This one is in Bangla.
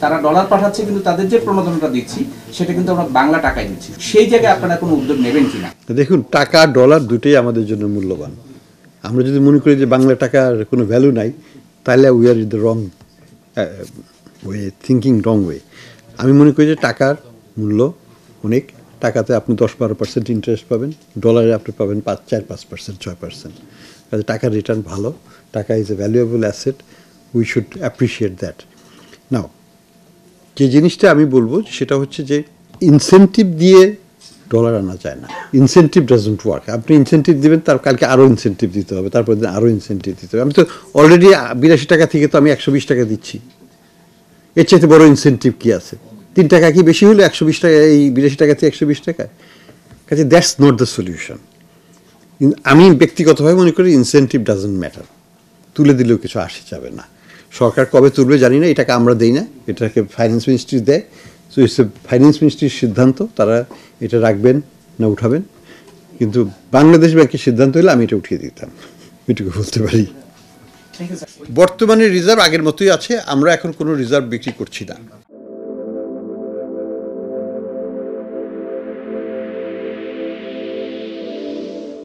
তারা ডলার পাঠাচ্ছে কিন্তু তাদের যে প্রণোদনাটা দিচ্ছি সেটা কিন্তু আমরা বাংলা টাকায় দিচ্ছি। সেই জায়গায় আপনারা কোনো উদ্যোগ নেবেন কিনা? দেখুন, টাকা ডলার দুটোই আমাদের জন্য মূল্যবান। আমরা যদি মনে করি যে বাংলা টাকার কোনো ভ্যালু নাই, তাহলে we are in the wrong way, thinking wrong way. আমি মনে করি যে টাকার মূল্য অনেক। টাকাতে আপনি 10-12% ইন্টারেস্ট পাবেন, ডলারে আপনি পাবেন 4-5%, 6%। কাজে টাকার রিটার্ন ভালো। টাকা is a valuable asset, we should appreciate that. Now, যে জিনিসটা আমি বলবো সেটা হচ্ছে যে ইনসেন্টিভ দিয়ে ডলার আনা যায় না। Incentive doesn't work. আপনি ইনসেন্টিভ দেবেন, তার কালকে আরও ইনসেন্টিভ দিতে হবে, তারপর দিন আরও ইনসেন্টিভ দিতে হবে। আমি তো অলরেডি 82 টাকা থেকে তো আমি 120 টাকা দিচ্ছি। এর চাইতে বড় ইনসেন্টিভ কী আছে? 3 টাকা কি বেশি হলো 120 টাকা, এই 82 টাকা থেকে 120 টাকা? কাজে দ্যাটস নট দ্য সলিউশন। আমি ব্যক্তিগতভাবে মনে করি ইনসেন্টিভ ডাজন্ট ম্যাটার। তুলে দিলেও কিছু আসে যাবে না। সরকার কবে তুলবে জানি না, এটাকে আমরা দেই না, এটাকে ফাইন্যান্স মিনিস্ট্রি দেয়। সো ইটস এ ফাইন্যান্স মিনিস্ট্রির সিদ্ধান্ত, তারা এটা রাখবেন না উঠাবেন। কিন্তু বাংলাদেশ ব্যাংকের সিদ্ধান্ত হলে আমি এটা উঠিয়ে দিতাম, এটুকু বলতে পারি। বর্তমানে রিজার্ভ আগের মতোই আছে, আমরা এখন কোনো রিজার্ভ বিক্রি করছি না।